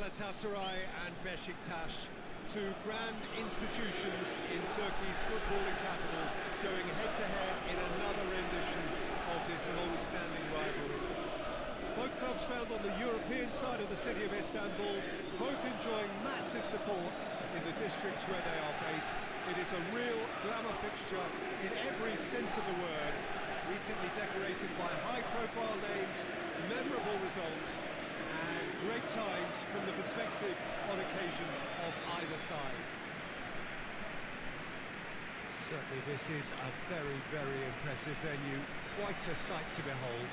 Galatasaray and Beşiktaş, two grand institutions in Turkey's footballing capital, going head-to-head in another rendition of this long-standing rivalry. Both clubs found on the European side of the city of Istanbul, both enjoying massive support in the districts where they are based. It is a real glamour fixture in every sense of the word, recently decorated by high-profile names, memorable results, and great times from the perspective on occasion of either side. Certainly this is a very, very impressive venue, quite a sight to behold.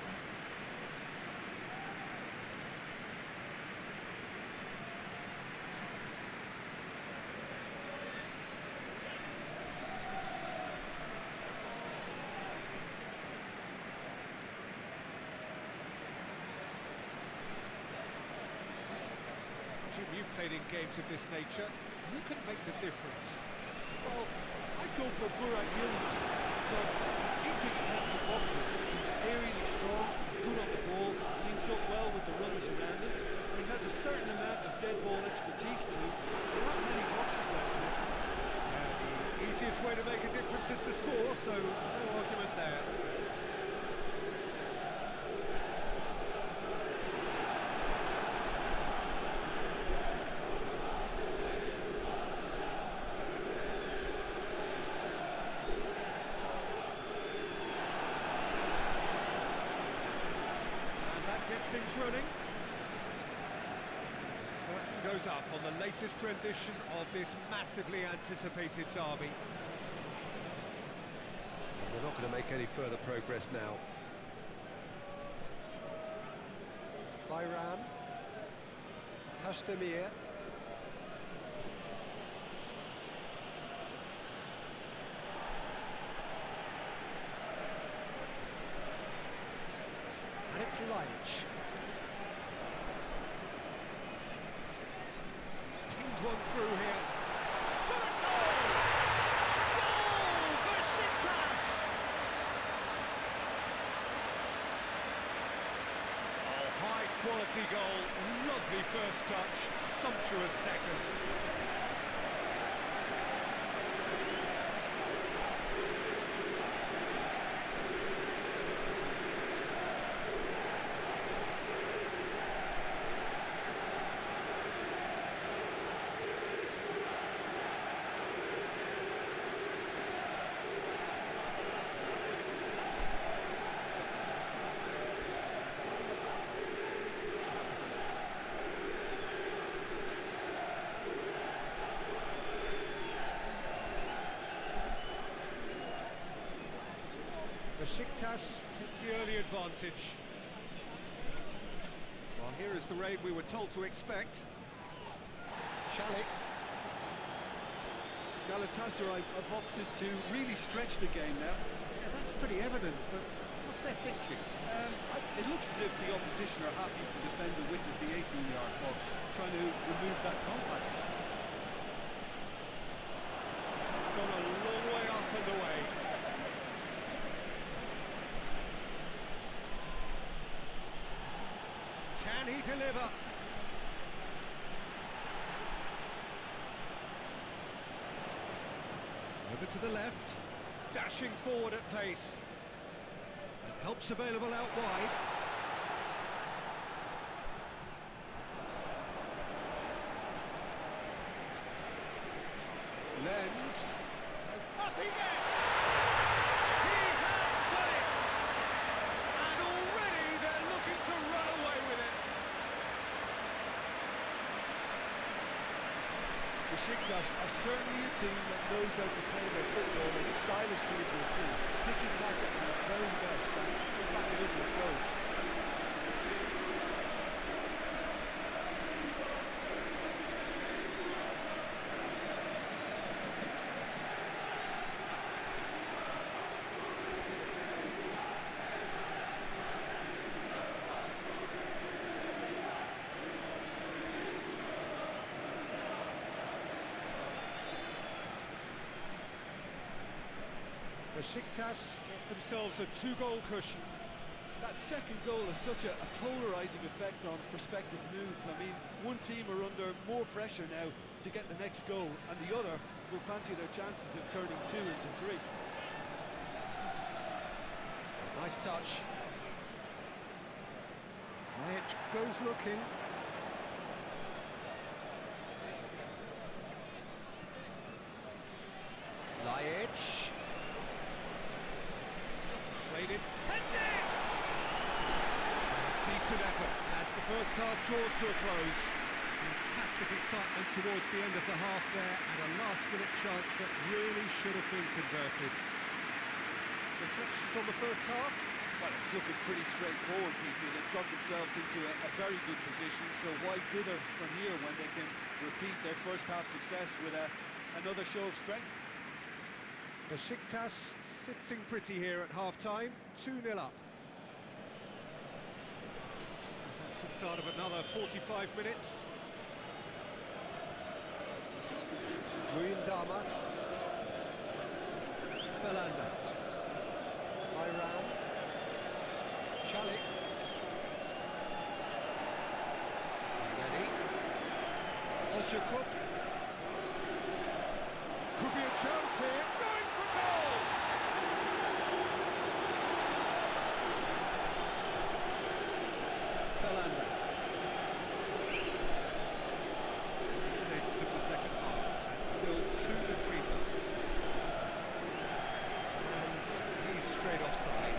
Jim, you've played in games of this nature. Who can make the difference? Well, I'd go for Burak Yilmaz because he ticks plenty of boxes. He's aerially strong, he's good on the ball, links up well with the runners around him, and he has a certain amount of dead ball expertise too. There aren't many boxes left here. Yeah, the easiest way to make a difference is to score, so no argument there. Gets things running. Curtain goes up on the latest rendition of this massively anticipated derby. We're not going to make any further progress now. Bayram, Tashdemir. And it's Laic. Pinged one through here. Shot a goal! Goal! Beşiktaş! Oh, high quality goal. Lovely first touch. Sumptuous second. Beşiktaş took the early advantage. Well, here is the raid we were told to expect. Çelik. Galatasaray have opted to really stretch the game now. Yeah, that's pretty evident, but what's their thinking? It looks as if the opposition are happy to defend the width of the 18-yard box, trying to remove that compactness. It's gone a long way up and away. Can he deliver? Over to the left, dashing forward at pace. And help's available out wide. Lens. Up he gets! He has done it! And already they're looking to run away with it. Beşiktaş are certainly a team that knows how to play their football as stylishly as we'll see. Tiki-taka at its very best, and we'll back it up with goals. Beşiktaş get themselves a two-goal cushion. That second goal has such a polarising effect on prospective moods. I mean, one team are under more pressure now to get the next goal, and the other will fancy their chances of turning 2 into 3. Nice touch. It goes looking. Lajic. Played it. Heads it! Decent effort as the first half draws to a close. Fantastic excitement towards the end of the half there, and a last-minute chance that really should have been converted. Reflections on the first half? Well, it's looking pretty straightforward, Peter. They've got themselves into a very good position, so why dither from here when they can repeat their first half success with another show of strength? Besiktas sitting pretty here at half-time, 2-0 up. That's the start of another 45 minutes. Luyendama. Belanda. Iran. Chalik. Ready. Osjakop. Could be a chance here. Going for goal! Belanda. Stage of the second half, and still 2 between them. And he's straight offside.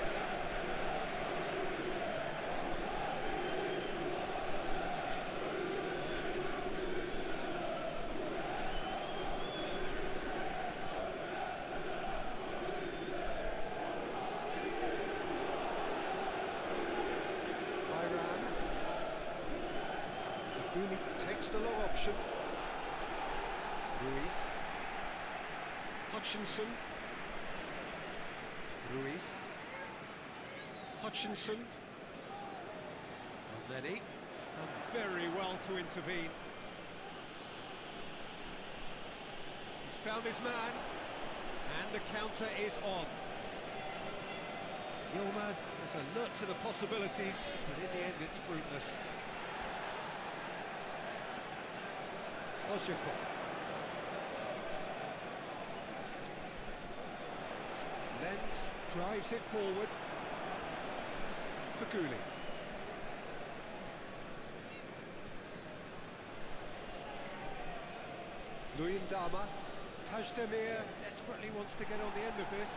Takes the long option. Ruiz. Hutchinson. Ruiz. Hutchinson. Already. Done very well to intervene. He's found his man. And the counter is on. Yilmaz is alert to the possibilities, but in the end it's fruitless. Osjakop. Lenz drives it forward. Faguli. Luyendama. Tajdemir desperately wants to get on the end of this.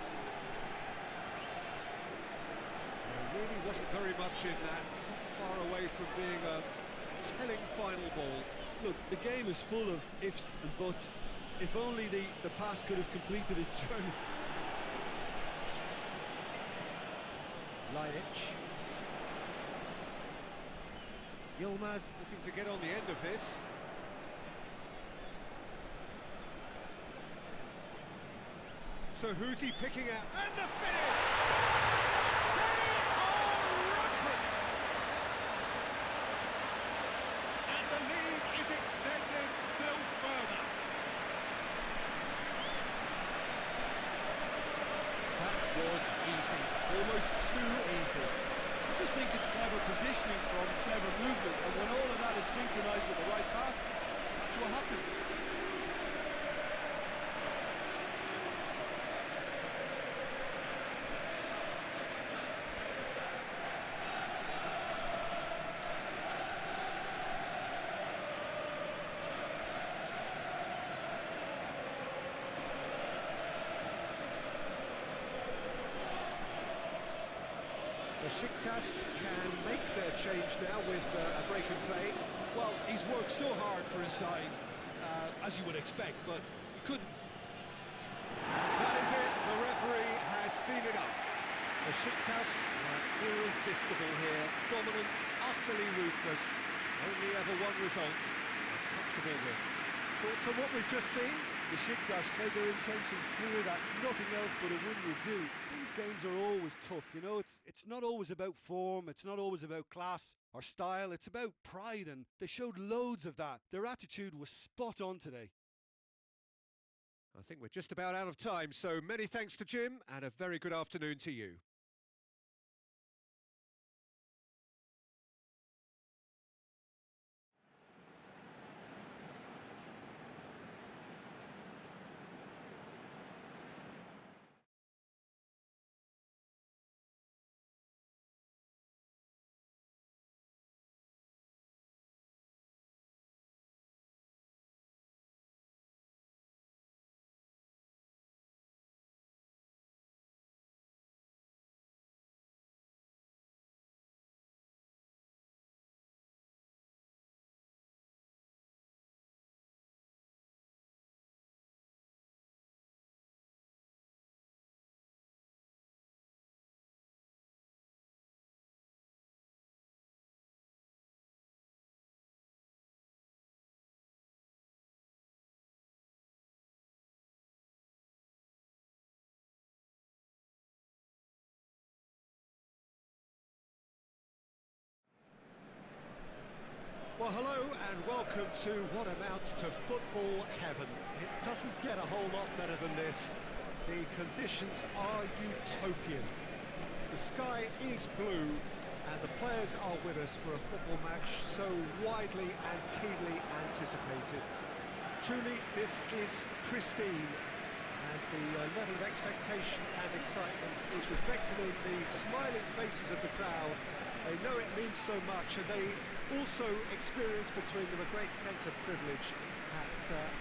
There really wasn't very much in that. Not far away from being a telling final ball. Look, the game is full of ifs and buts. If only the pass could have completed its journey. Lajic. Yilmaz looking to get on the end of this. So who's he picking out? And the finish! They are rampant! And the lead is extended still further. That was easy, almost too easy. I just think it's clever positioning from clever movement, and when all of that is synchronised with the right pass, that's what happens. Besiktas can make their change now with a break in play. Well, he's worked so hard for his side, as you would expect, but he couldn't. That is it, the referee has seen enough. Besiktas are irresistible here, dominant, utterly ruthless. Only ever one result, a comfortable win. Thoughts on what we've just seen? Besiktas made their intentions clear that nothing else but a win would do. These games are always tough, you know, it's not always about form, it's not always about class or style, it's about pride, and they showed loads of that. Their attitude was spot on today. I think we're just about out of time, so many thanks to Jim, and a very good afternoon to you. Well, hello and welcome to what amounts to football heaven. It doesn't get a whole lot better than this. The conditions are utopian. The sky is blue and the players are with us for a football match so widely and keenly anticipated. Truly, this is pristine, and the level of expectation and excitement is reflected in the smiling faces of the crowd. They know it means so much, and they also experience between them a great sense of privilege at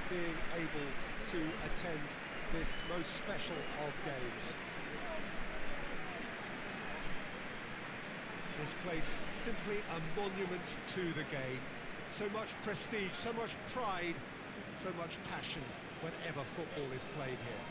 being able to attend this most special of games. This place simply a monument to the game. So much prestige, so much pride, so much passion whenever football is played here.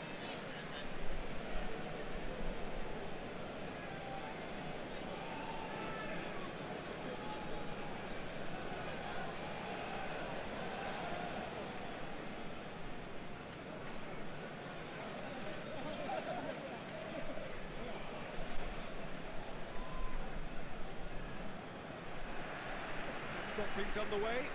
Got things underway.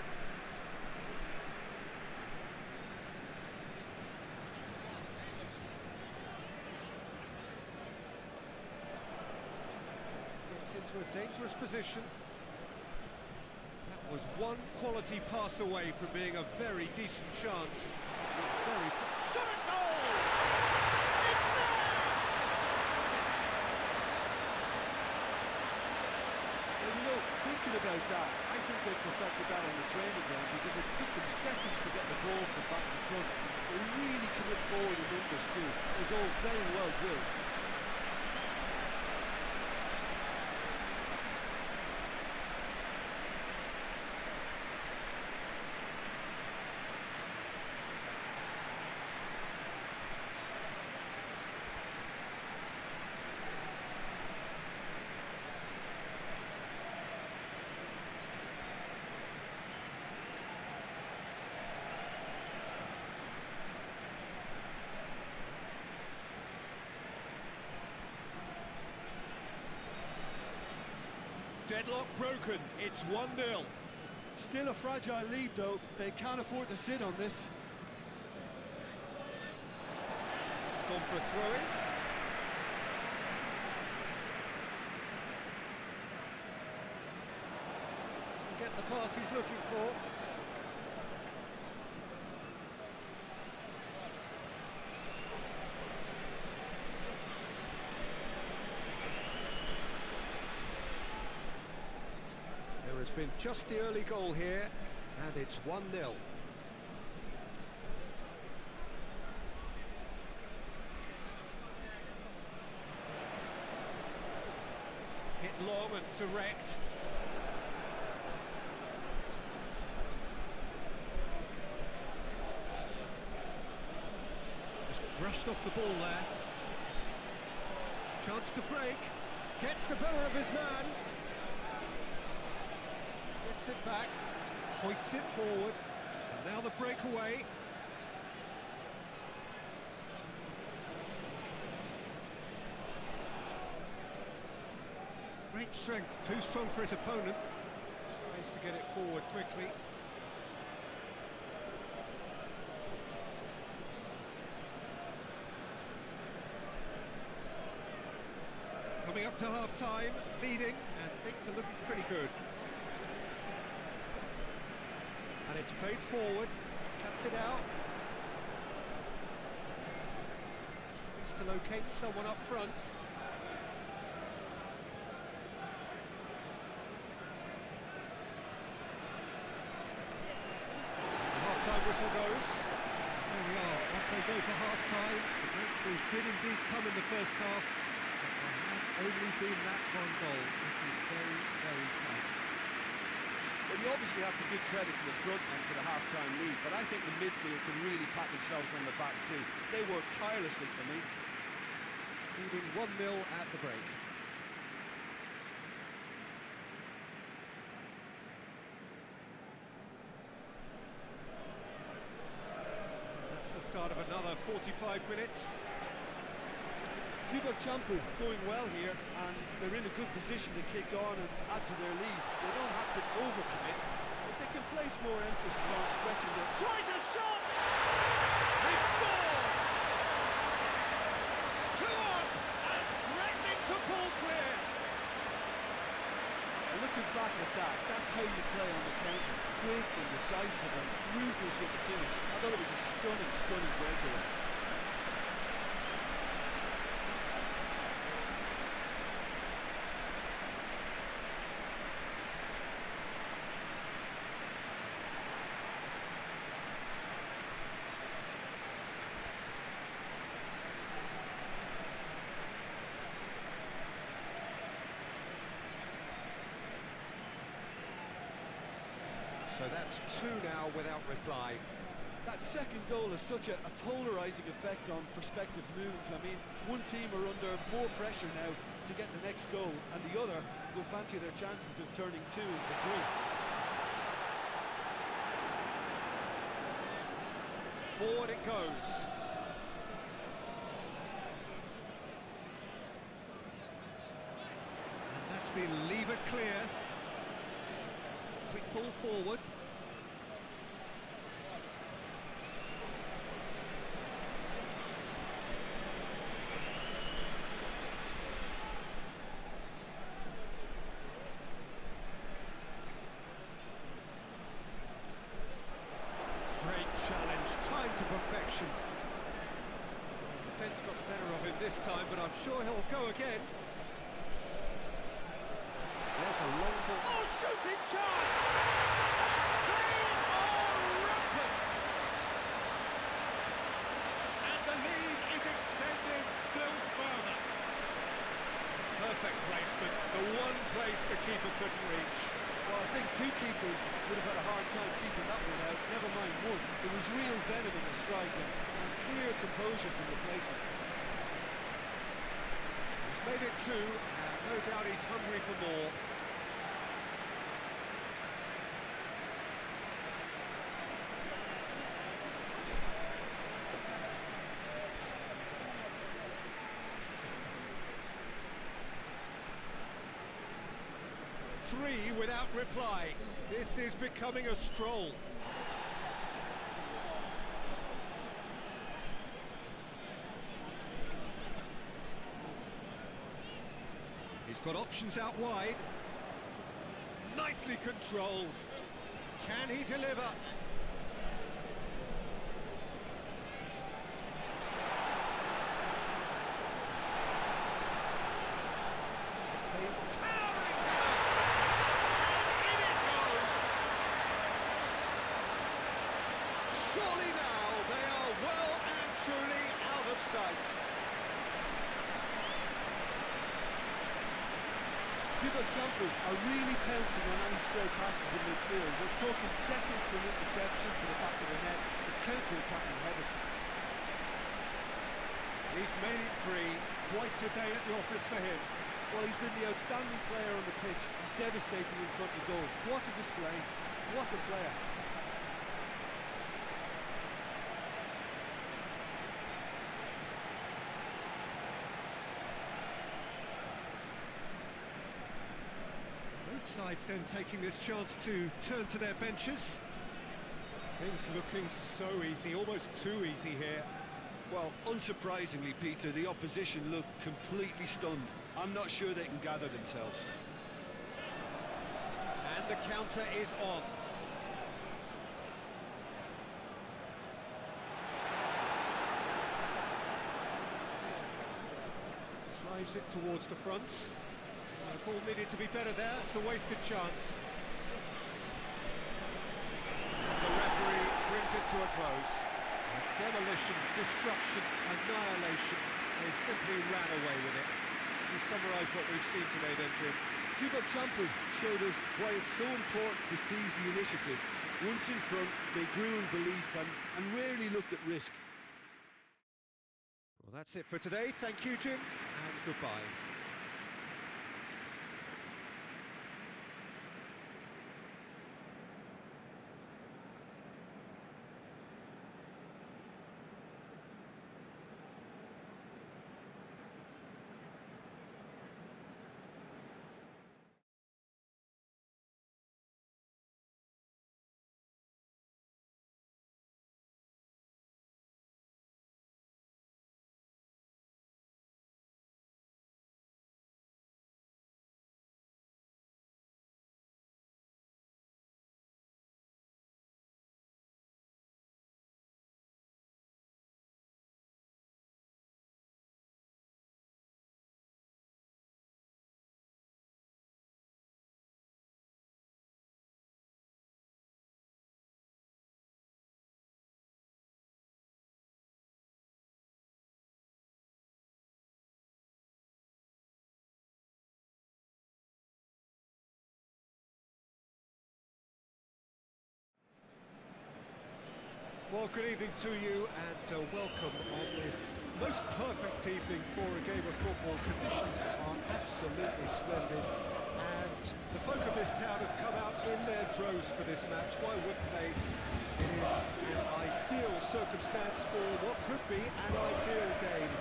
Gets into a dangerous position. That was one quality pass away from being a very decent chance. Very shot at goal! It's there! Well, you know, thinking about that, I think they perfected that on the training ground because it took them seconds to get the ball from back to front. They really commit forward in numbers too. It was all very well drilled. Deadlock broken, it's 1-0. Still a fragile lead though, they can't afford to sit on this. It's gone for a throw-in. Doesn't get the pass he's looking for. There has been just the early goal here, and it's 1-0. Hit long and direct. Just brushed off the ball there. Chance to break. Gets the better of his man. Gets it back, hoists it forward, and now the breakaway. Great strength, too strong for his opponent. Tries to get it forward quickly. Coming up to half-time, leading, and things are looking pretty good. And it's played forward, cuts it out. Tries to locate someone up front. The half-time whistle goes. There we are, off they go for half-time. The breakthrough did indeed come in the first half, but there has only been that one goal. It is very, very tight. Well, you obviously have to give credit to the front end for the half-time lead, but I think the midfield can really pat themselves on the back too. They worked tirelessly for me. Leading 1-0 at the break. And that's the start of another 45 minutes. Juba Champu going well here, and they're in a good position to kick on and add to their lead. They don't have to overcommit, but they can place more emphasis on stretching the... Tries a shot! He scored! 2 up and threatening to pull clear. And looking back at that, that's how you play on the counter. Quick and decisive and ruthless with the finish. I thought it was a stunning, stunning breakaway. So that's 2 now without reply. That second goal has such a polarising effect on prospective moods. I mean, one team are under more pressure now to get the next goal, and the other will fancy their chances of turning 2 into 3. Forward it goes. And that's been levered clear. Quick ball forward. Great challenge, time to perfection. Defence got the better of him this time, but I'm sure he'll go again. There's a long ball. Oh, shooting chance! They are rampant! And the lead is extended still further. Perfect placement, the one place the keeper couldn't reach. Well, I think 2 keepers would have had a hard time keeping that one out, never mind 1. There was real venom in the strike and clear composure from the placement. He's made it 2, and no doubt he's hungry for more. Three without reply. This is becoming a stroll. He's got options out wide. Nicely controlled. Can he deliver? Surely now they are well and truly out of sight. Jumpers are really pouncing on any stray passes in midfield. We're talking seconds from interception to the back of the net. It's counter-attacking heaven. He's made it 3. Quite a day at the office for him. Well, he's been the outstanding player on the pitch, devastating in front of goal. What a display, what a player. Both sides then taking this chance to turn to their benches. Things looking so easy, almost too easy here. Well, unsurprisingly, Peter, the opposition look completely stunned. I'm not sure they can gather themselves. And the counter is on. Drives it towards the front. The ball needed to be better there, it's a wasted chance. The referee brings it to a close. Demolition, destruction, annihilation. They simply ran away with it. To summarise what we've seen today then, Jim. Jumpers showed us why it's so important to seize the initiative. Once in front, they grew in belief and rarely looked at risk. Well, that's it for today. Thank you, Jim, and goodbye. Well, good evening to you and welcome on this most perfect evening for a game of football. Conditions are absolutely splendid and the folk of this town have come out in their droves for this match. Why wouldn't they? It is an ideal circumstance for what could be an ideal game.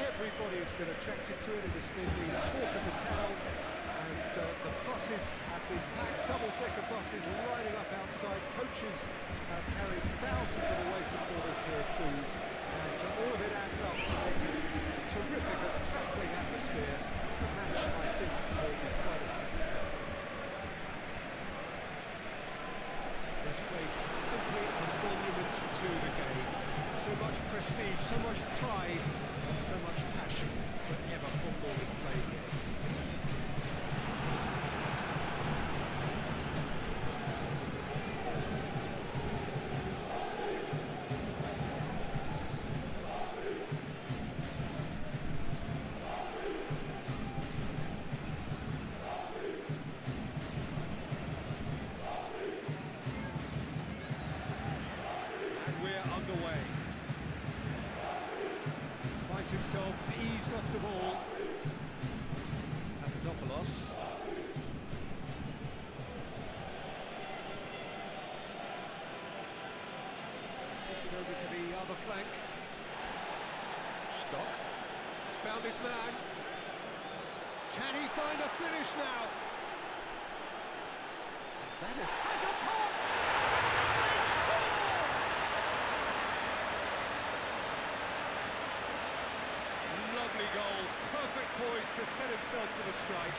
Everybody has been attracted to it. It has been the talk of the town and the buses have been packed, double-decker buses lining up outside. Coaches have carried thousands of away supporters here too, and all of it adds up to making a terrific and crackling atmosphere. The match, I think, will be quite a spectacle. This place simply a monument to the game. So much prestige, so much pride, so much passion whenever football is played here. Underway. Finds himself eased off the ball. Papadopoulos. Push it over to the other flank. Stock. He's found his man. Can he find a finish now? That has a pop! Lovely goal, perfect poise to set himself for the strike.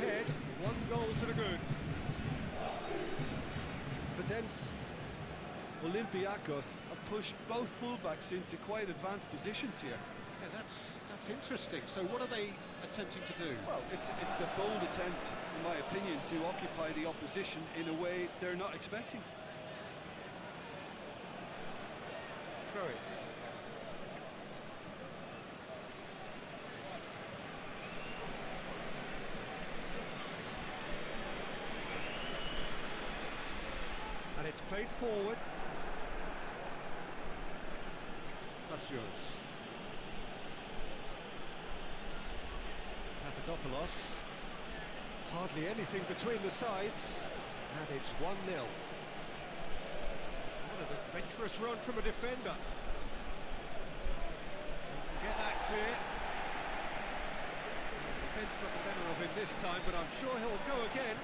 Ahead, 1 goal to the good. Evidence. Olympiacos have pushed both fullbacks into quite advanced positions here. Yeah, that's interesting. So what are they attempting to do? Well, it's a bold attempt, in my opinion, to occupy the opposition in a way they're not expecting. Throw it. And it's played forward. Passios. Papadopoulos. Hardly anything between the sides. And it's 1-0. What an adventurous run from a defender. Get that clear. The defence got the better of him this time, but I'm sure he'll go again.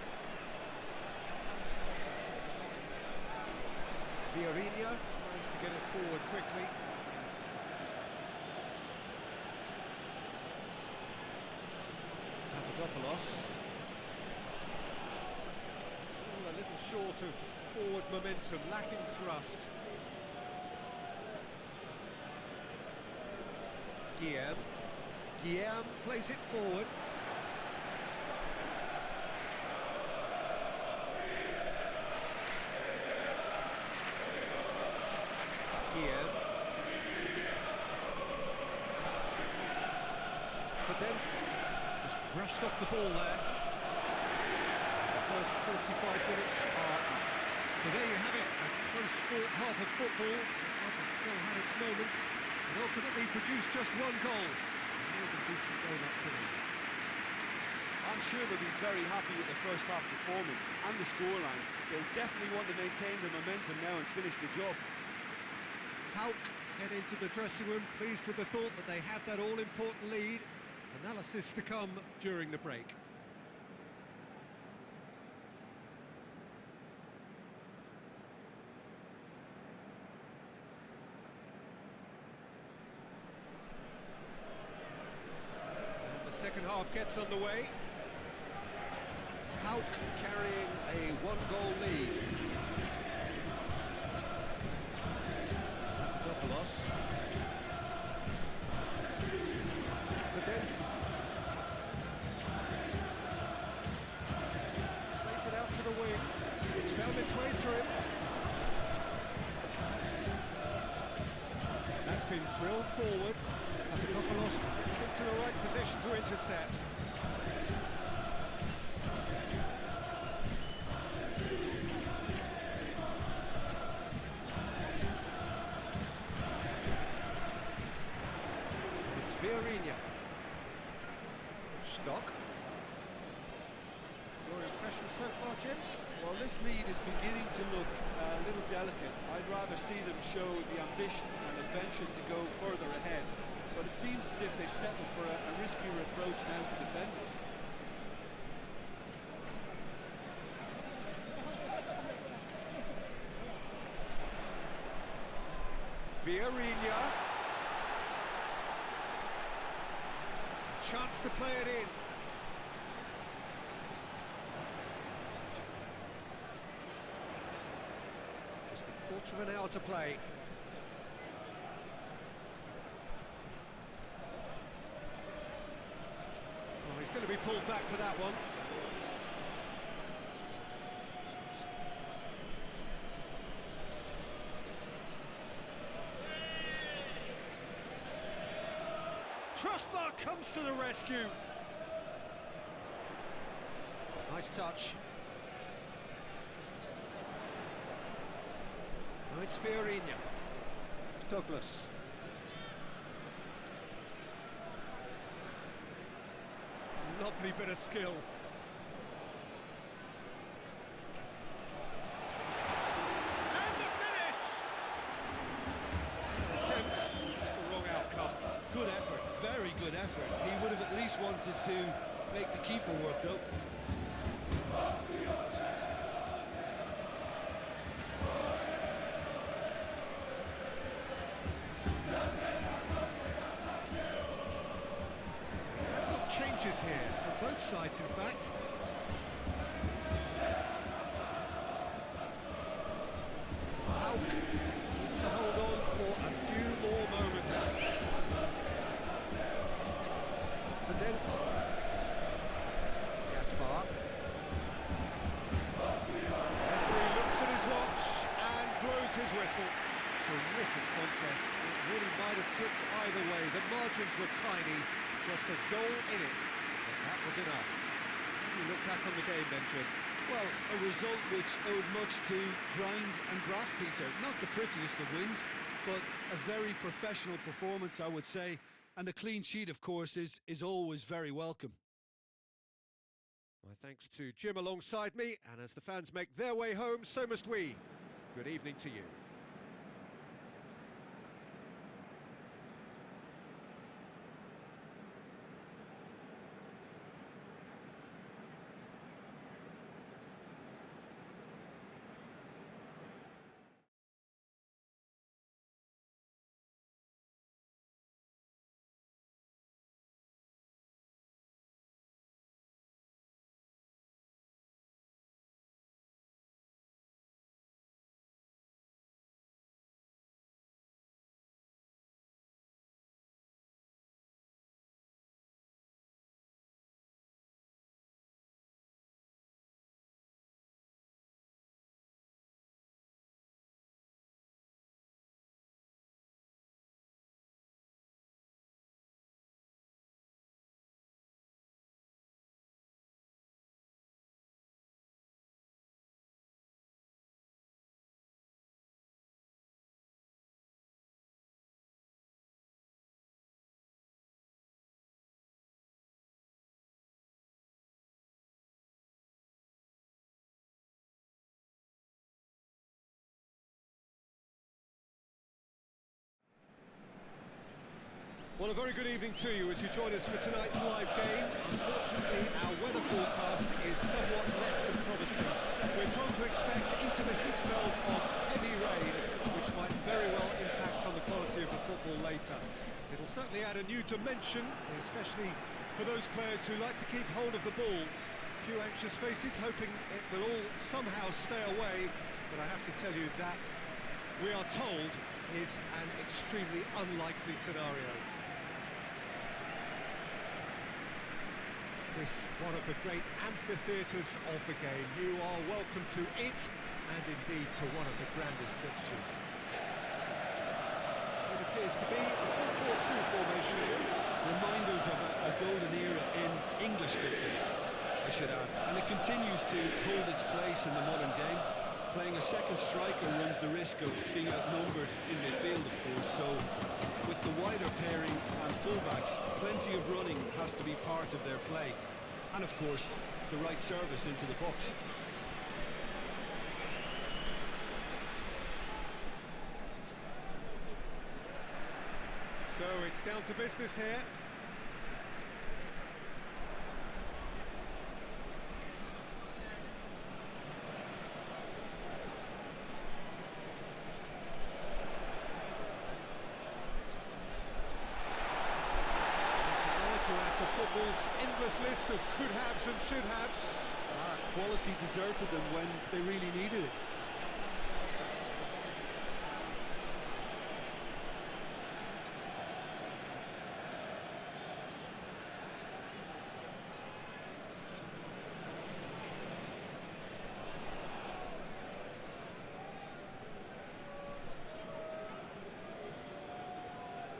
Vieirinha tries to get it forward quickly. Papadopoulos. Still a little short of forward momentum, lacking thrust. Guillaume plays it forward. Pedence was brushed off the ball there. The first 45 minutes are up. So there you have it, a close-fought half of football. It's still had its moments, and ultimately produced just 1 goal. More than decent game up to them. I'm sure they'll be very happy with the first half performance and the scoreline. They'll definitely want to maintain the momentum now and finish the job. Pauk head into the dressing room, pleased with the thought that they have that all-important lead. Analysis to come during the break. And the second half gets underway. Pauk carrying a one-goal lead. Douglas. Pedence. Plays it out to the wing. It's found its way to him. That's been drilled forward. Papadopoulos gets into the right position to intercept. It's Vieirinha. Stock. Your impression so far, Jim? Well, this lead is beginning to look a little delicate. I'd rather see them show the ambition and adventure to go further ahead. But it seems as if they settle for a riskier approach now to defend this. Vieirinha. Chance to play it in. Just a quarter of an hour to play. Well, he's going to be pulled back for that one. Crossbar comes to the rescue. Nice touch. Now it's Vieirinha. Douglas. Lovely bit of skill. And the finish! Attempt, just the wrong outcome. Good effort, very good effort. He would have at least wanted to make the keeper work though. Changes here for both sides, in fact. Pauk to hold on for a few more moments. Pedence. Gaspar. Referee looks at his watch and blows his whistle. Terrific contest. It really might have tipped either way. The margins were tiny. Just a goal in it, but that was enough. You look back on the game then, Jim. Well, a result which owed much to grind and graft, Peter. Not the prettiest of wins, but a very professional performance, I would say. And a clean sheet, of course, is always very welcome. My thanks to Jim alongside me, and as the fans make their way home, so must we. Good evening to you. Well, a very good evening to you as you join us for tonight's live game. Unfortunately, our weather forecast is somewhat less than promising. We're told to expect intermittent spells of heavy rain, which might very well impact on the quality of the football later. It'll certainly add a new dimension, especially for those players who like to keep hold of the ball. Few anxious faces hoping it will all somehow stay away, but I have to tell you that we are told is an extremely unlikely scenario. This one of the great amphitheatres of the game. You are welcome to it, and indeed to one of the grandest fixtures. It appears to be a 4-4-2 formation, Jim. Reminders of a golden era in English football, I should add. And it continues to hold its place in the modern game. Playing a second striker runs the risk of being outnumbered in midfield, of course, so with the wider pairing and fullbacks, plenty of running has to be part of their play. And of course, the right service into the box. So it's down to business here. To add to football's endless list of could-haves and should-haves. Quality deserted them when they really needed it.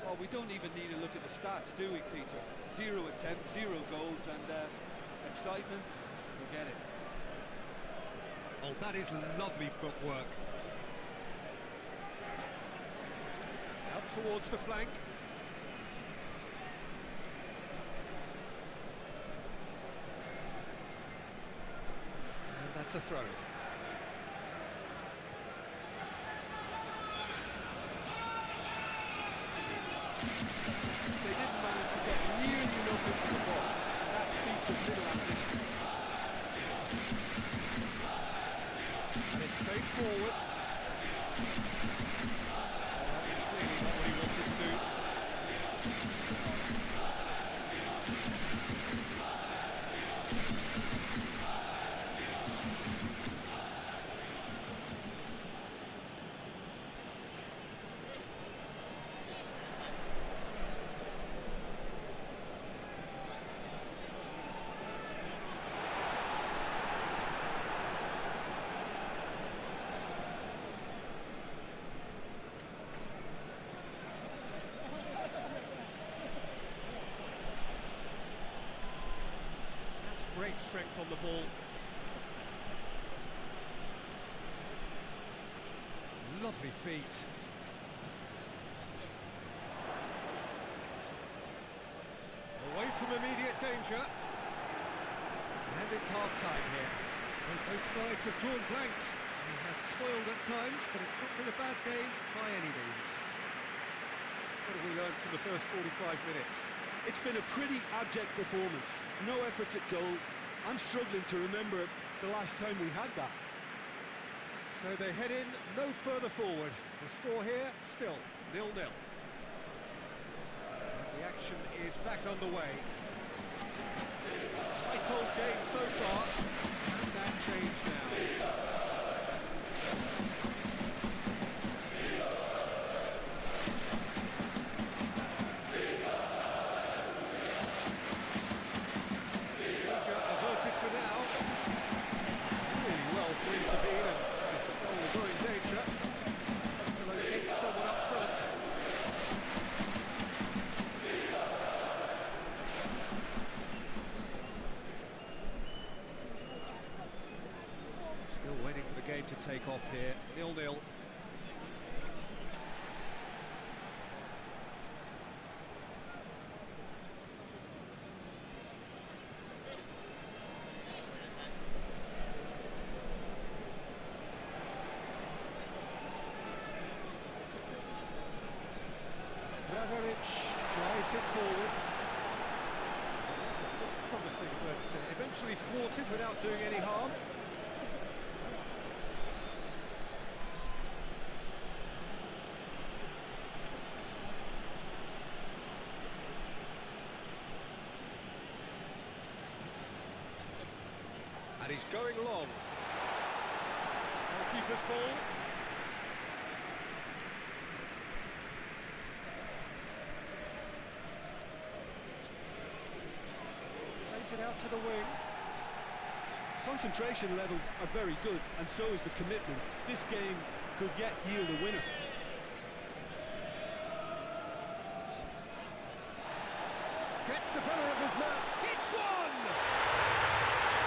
Well, we don't even need to look at the stats, do we, Peter? 0 attempts, 0 goals, and excitement, forget it. Oh, that is lovely footwork. Out towards the flank. And that's a throw. They didn't manage to get nearly enough into the box. That speaks of little ambition. And it's played forward. Oh, that's clearly not what he wanted to do. Great strength on the ball. Lovely feet. Away from immediate danger. And it's half-time here. Well, both sides have drawn blanks. They have toiled at times, but it's not been a bad game by any means. What have we learned from the first 45 minutes? It's been a pretty abject performance. No efforts at goal. I'm struggling to remember the last time we had that. So they head in no further forward. The score here, still 0-0. And the action is back underway. Tight old game so far. Can that change now? To take off here, 0-0. drives it forward. Promising, but eventually thwarted without doing any harm. And he's going long. Keeper's ball. Plays it out to the wing. Concentration levels are very good, and so is the commitment. This game could yet yield a winner. Gets the better of his man. Hits one!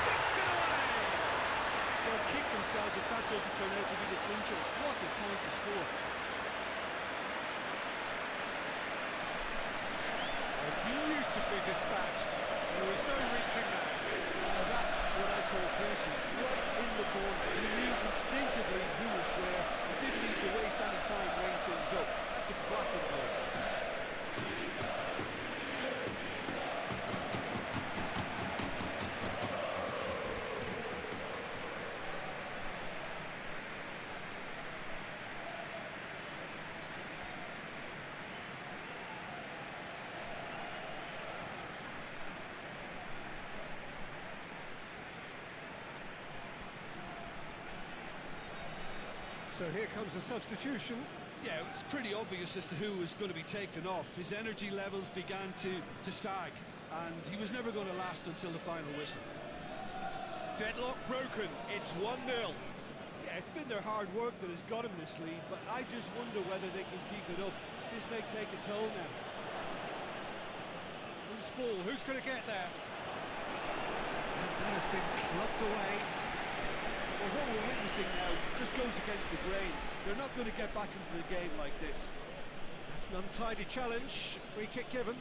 Sticks it away! They'll kick themselves if that doesn't turn out to be the clincher. What a time to score. Beautifully dispatched. There was no reaching that. Now that's what I call finishing. Right in the corner. He knew instinctively who was square and didn't need to waste any time weighing things up. That's a cracking goal. So here comes a substitution. Yeah, it was pretty obvious as to who was going to be taken off. His energy levels began to sag, and he was never going to last until the final whistle. Deadlock broken, it's 1-0. Yeah, it's been their hard work that has got him this lead, but I just wonder whether they can keep it up. This may take a toll now. Who's ball? Who's going to get there? And that has been clubbed away. Well, what we're witnessing now just goes against the grain. They're not going to get back into the game like this. That's an untidy challenge. Free kick given.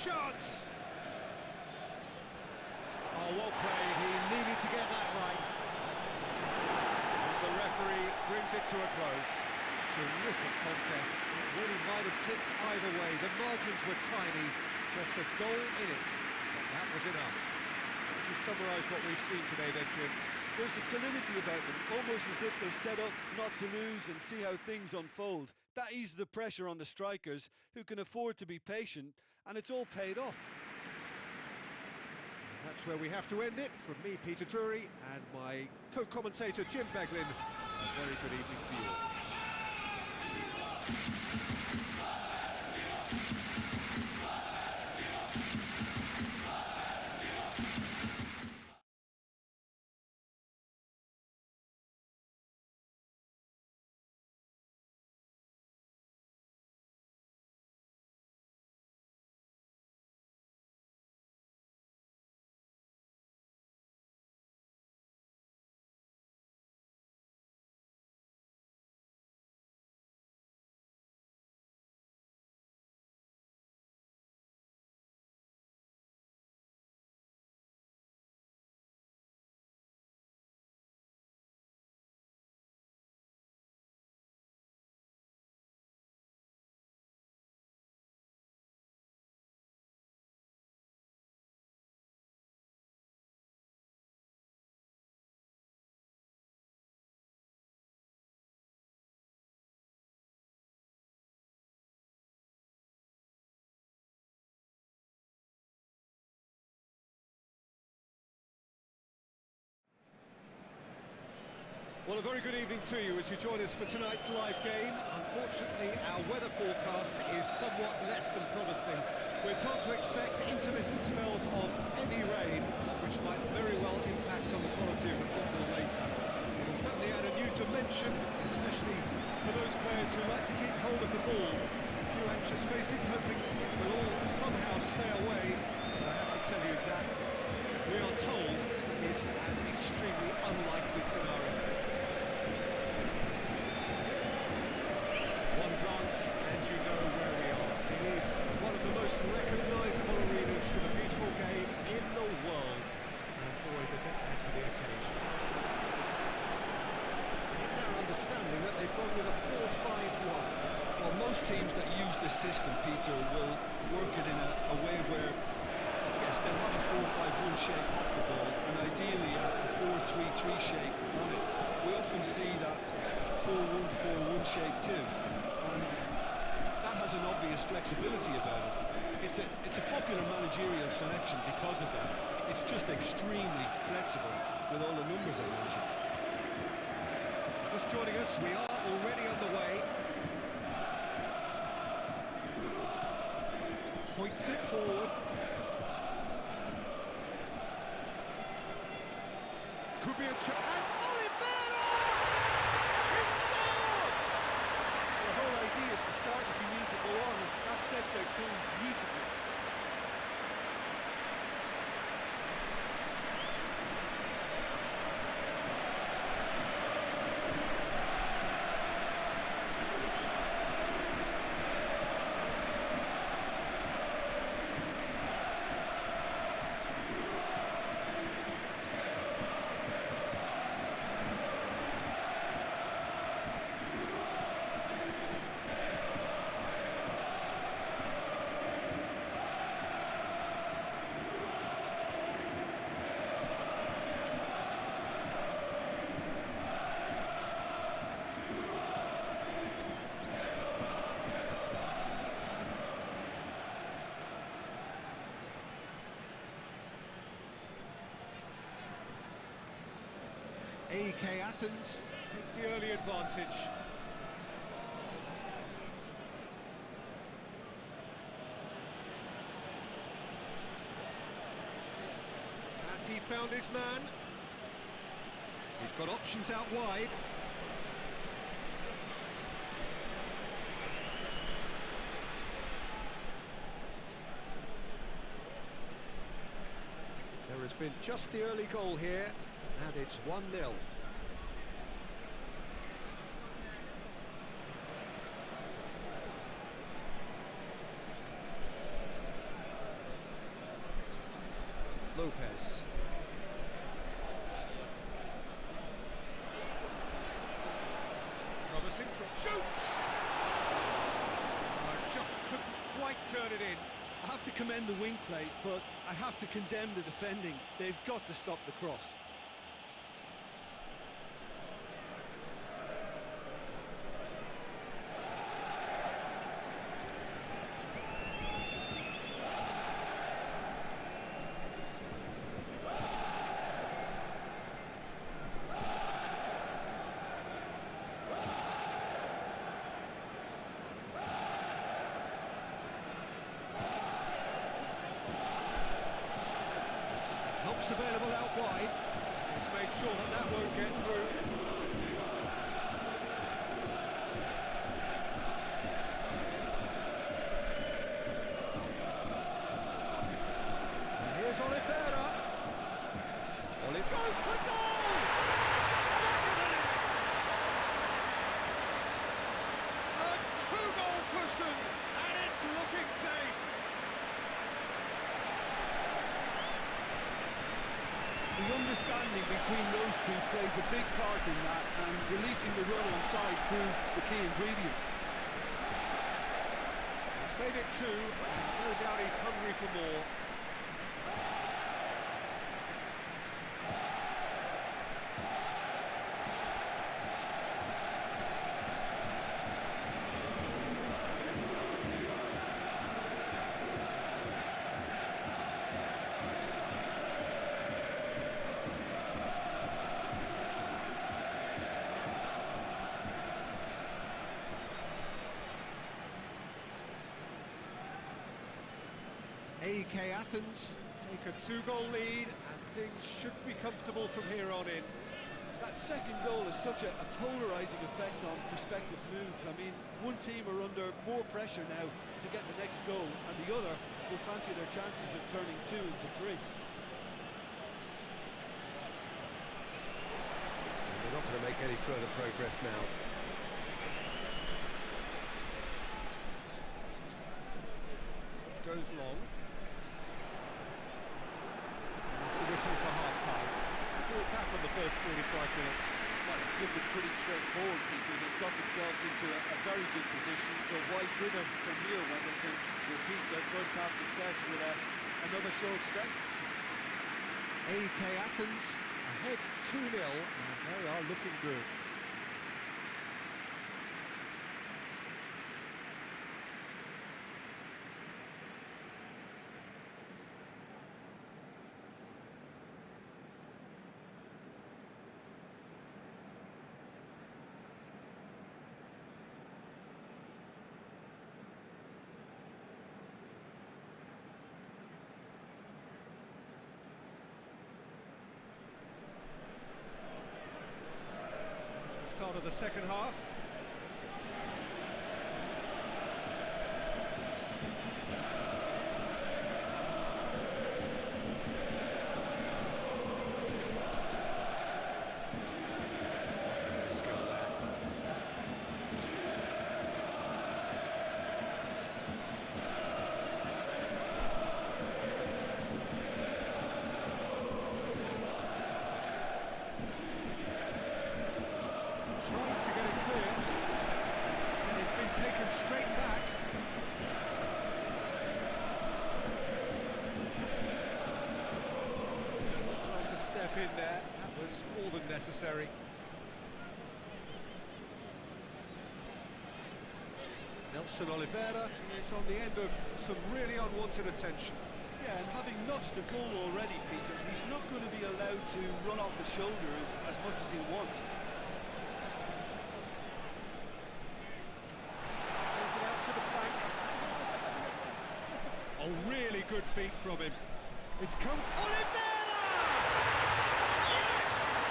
Chance! Oh, well played. He needed to get that right. And the referee brings it to a close. Terrific contest. It really might have tipped either way. The margins were tiny. Just a goal in it. But that was enough. How would you summarise what we've seen today then, Jim? There's a solidity about them, almost as if they set up not to lose and see how things unfold. That eases the pressure on the strikers, who can afford to be patient, and it's all paid off. That's where we have to end it. From me, Peter Drury, and my co-commentator, Jim Beglin, a very good evening to you all. Well, a very good evening to you as you join us for tonight's live game. Unfortunately, our weather forecast is somewhat less than promising. We're told to expect intermittent spells of heavy rain, which might very well impact on the quality of the football later. It will certainly add a new dimension, especially for those players who like to keep hold of the ball. A few anxious faces hoping it will all somehow stay away. But I have to tell you that we are told is an extremely unlikely scenario. One glance and you know where we are. It is one of the most recognisable arenas for the beautiful game in the world. And boy, does it add to the occasion. system, Peter, will work it in a way where, yes, they'll have a 4-5-1 shape off the ball, and ideally a 4-3-3 shape on it. We often see that 4-1-4-1 shape too, and that has an obvious flexibility about it. It's a popular managerial selection because of that. It's just extremely flexible with all the numbers I mentioned. Just joining us, we are already on the way. Hoists it forward. Could be a chance. And Oliveira! He scored! The whole idea is to start as you need to go on, and that steps their tone beautifully. AEK Athens take the early advantage. Has he found his man? He's got options out wide. There has been just the early goal here, and it's 1-0. Lopez. Promising shoots! Just couldn't quite turn it in. I have to commend the wing play, but I have to condemn the defending. They've got to stop the cross. Helps available out wide. He's made sure that that won't get through. And here's Oliveira. Oliveira goes for goal! Back of the net! A two-goal cushion, and it's looking safe. The understanding between those two plays a big part in that, and releasing the run onside proved the key ingredient. He's made it two, and no doubt he's hungry for more. AEK Athens take a two-goal lead, and things should be comfortable from here on in. That second goal has such a polarising effect on prospective moods. I mean, one team are under more pressure now to get the next goal, and the other will fancy their chances of turning 2 into 3. And we're not going to make any further progress now. Goes long. The whistle for half-time. Brought back on the first 45 minutes. Well, it's looking pretty straightforward, Peter. They've got themselves into a very good position, so why dither from here when they can repeat their first half success with another show of strength? AEK Athens ahead 2-0, and they are looking good. Start of the second half. Skill there. Tries to get it clear, and it's been taken straight back. Trying to step in there, that was more than necessary. Nelson Oliveira is on the end of some really unwanted attention. Yeah, and having notched a goal already, Peter, he's not going to be allowed to run off the shoulder as much as he'll want. Oh, really good feet from him. It's come... Oliveira! Yes!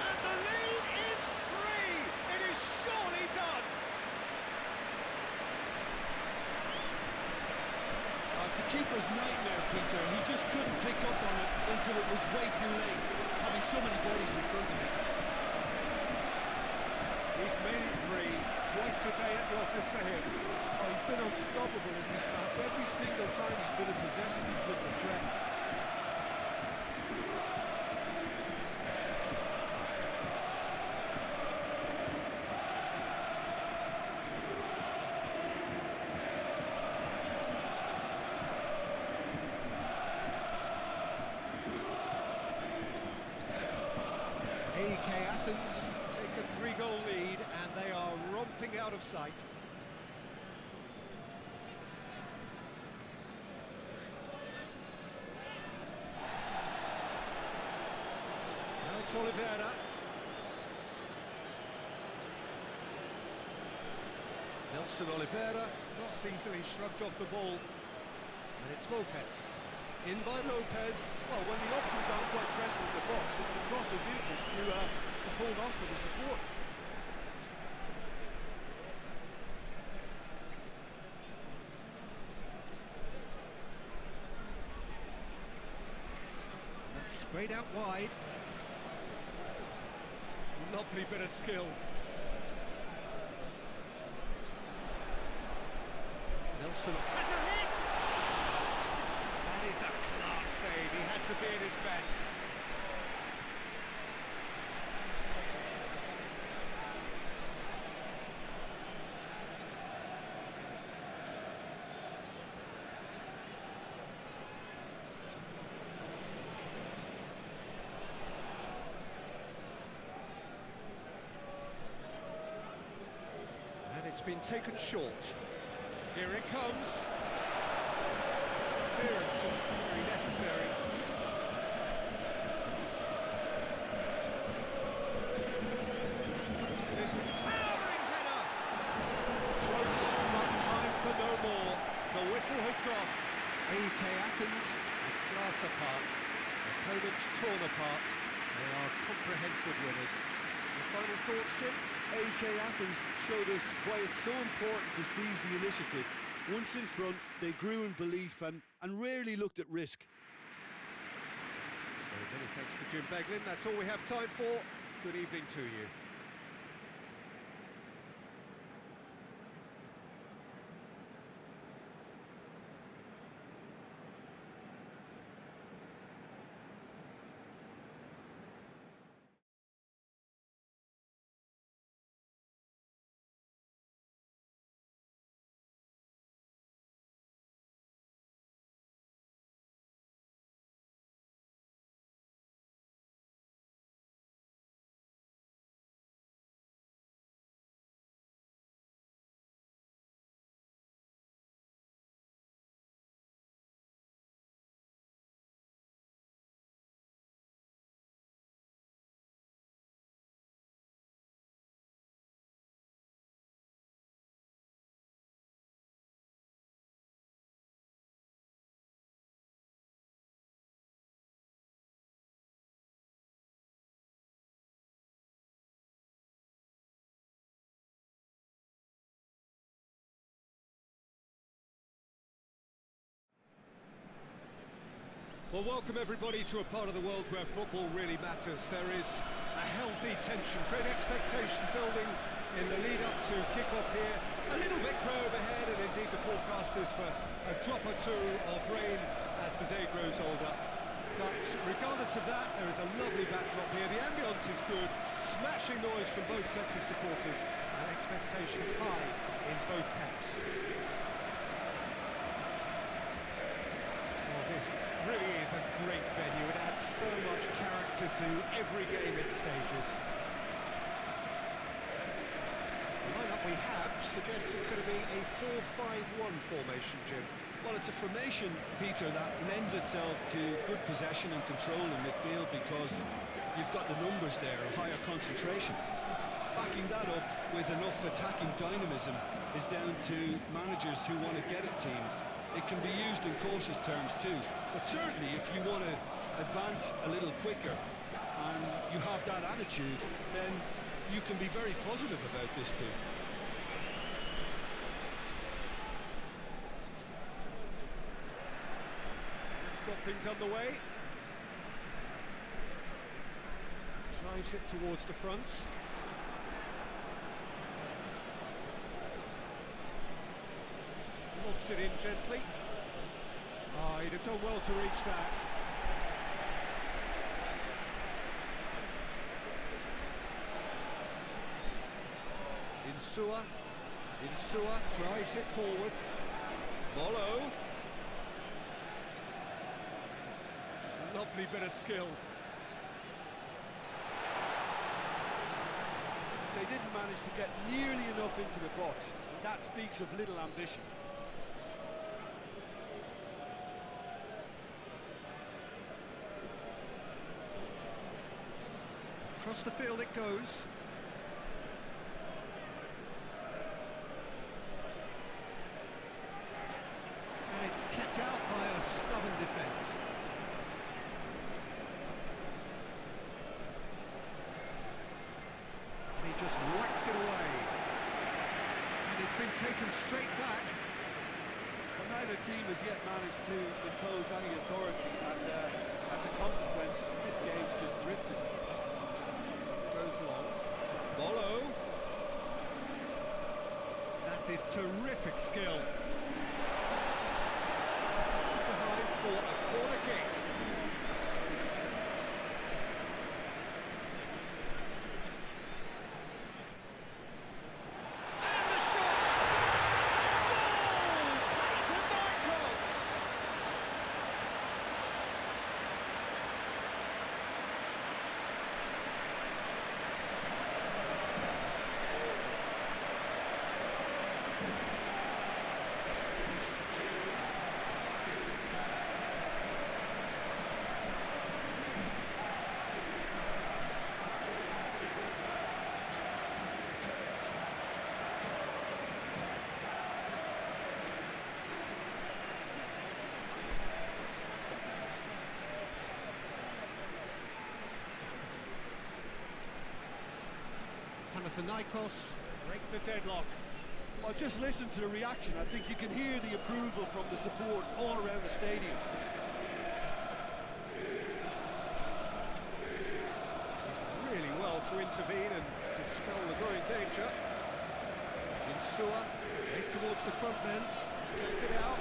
And the lead is 3! It is surely done! It's a keeper's nightmare, Peter. He just couldn't pick up on it until it was way too late, having so many bodies in front of him. He's made it 3. Quite a day at the office for him. Oh, he's been unstoppable in this match. Every single time he's been in possession, he's looked a threat. AEK Athens take a 3-goal lead, and they are romping out of sight. Now it's Oliveira. Nelson Oliveira not easily shrugged off the ball, and it's Lopez. In by Lopez. Well, when the options aren't quite present in the box, it's the crosser's interest to hold on for the support. That's sprayed out wide. Lovely bit of skill. Nelson has a hit! That is a class save. He had to be at his best. And it's been taken short. Here it comes. Clearance very necessary. Pops it into towering header. Close, but time for no more. The whistle has gone. AEK Athens, a class apart. Opponents torn apart. They are comprehensive winners. Your final thoughts, Jim? AEK Athens showed us why it's so important to seize the initiative. Once in front, they grew in belief and rarely looked at risk. So many thanks to Jim Beglin. That's all we have time for. Good evening to you. Well, welcome everybody to a part of the world where football really matters. There is a healthy tension, great expectation building in the lead up to kick-off here. A little bit grey overhead, and indeed the forecast is for a drop or two of rain as the day grows older. But regardless of that, there is a lovely backdrop here. The ambience is good, smashing noise from both sets of supporters, and expectations high in both camps. Well, this really is a great venue. It adds so much character to every game it stages. The lineup we have suggests it's going to be a 4-5-1 formation, Jim. Well, it's a formation, Peter, that lends itself to good possession and control in midfield because you've got the numbers there, a higher concentration. Backing that up with enough attacking dynamism is down to managers who want to get at teams. It can be used in cautious terms too, but certainly if you want to advance a little quicker and you have that attitude, then you can be very positive about this team. It's got things underway. Drives it towards the front. Lobs it in gently. Oh, he'd have done well to reach that. Insua drives it forward. Molo. Lovely bit of skill. They didn't manage to get nearly enough into the box, and that speaks of little ambition. Across the field it goes. And it's kept out by a stubborn defence. And he just whacks it away. And it's been taken straight back. But neither team has yet managed to impose any authority, and as a consequence, this game's just drifted. Goes long. Molo. That is terrific skill. Deflected behind for a corner kick. And the shot! Goal! Panathinaikos! Panathinaikos break the deadlock. Well, just listen to the reaction. I think you can hear the approval from the support all around the stadium. Really well to intervene and dispel the growing danger. Insua, head towards the front then, gets it out.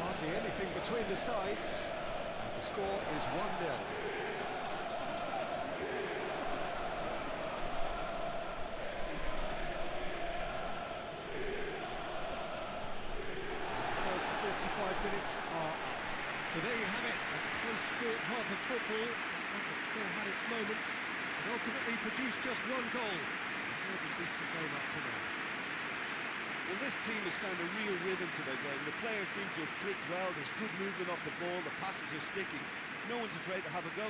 Hardly anything between the sides. And the score is 1-0. First 45 minutes are up. So there you have it, a close-fought half of football that still had its moments and ultimately produced just one goal. A really decent game up to now. Well, this team has found a real rhythm to their game. The players seem to have clicked well. There's good movement off the ball. The passes are sticking. No one's afraid to have a go.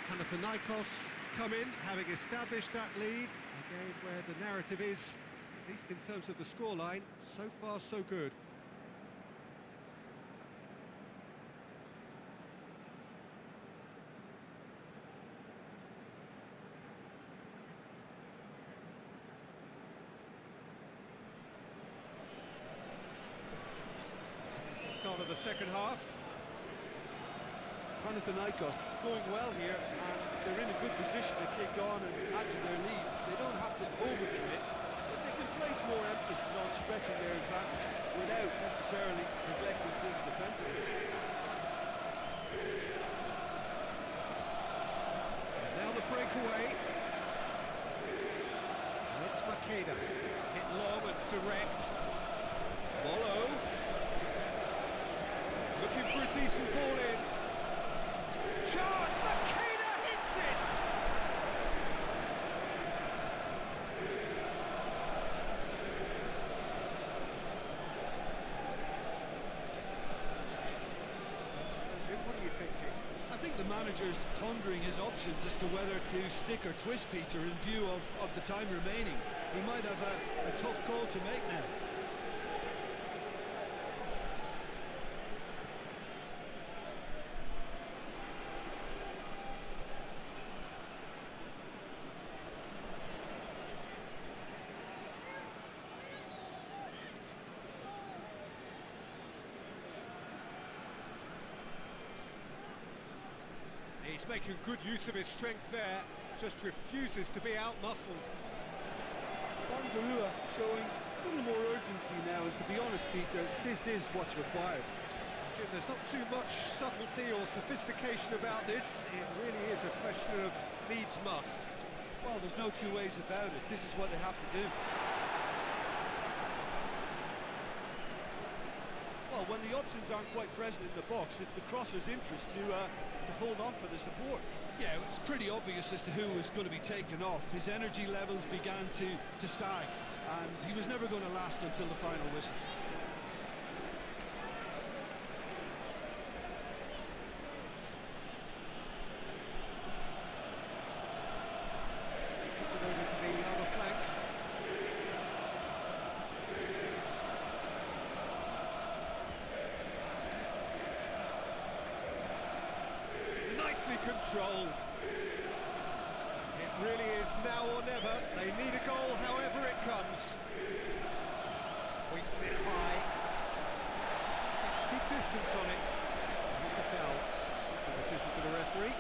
Panathinaikos come in, having established that lead. A game where the narrative is, at least in terms of the scoreline, so far so good. second half. Panathinaikos going well here, and they're in a good position to kick on and add to their lead. They don't have to overcommit, but they can place more emphasis on stretching their advantage without necessarily neglecting things defensively. And now the breakaway. It's Makeda. Hit long and direct. Molo. Looking for a decent ball in. Shot! Makeda hits it! So Jim, what are you thinking? I think the manager's pondering his options as to whether to stick or twist Peter in view of the time remaining. He might have a tough call to make now. He's making good use of his strength there, just refuses to be out-muscled. Bangarua showing a little more urgency now, and to be honest, Peter, this is what's required. Jim, there's not too much subtlety or sophistication about this. It really is a question of needs must. Well, there's no two ways about it. This is what they have to do. Well, when the options aren't quite present in the box, it's the crosser's interest to hold on for the support. Yeah, it was pretty obvious as to who was going to be taken off. His energy levels began to sag, and he was never going to last until the final whistle. Puts it over to the other flank. Nicely controlled. It really is now or never. They need a goal however it comes. Hoists it high. It's good distance on it. It's a foul. Simple decision for the referee.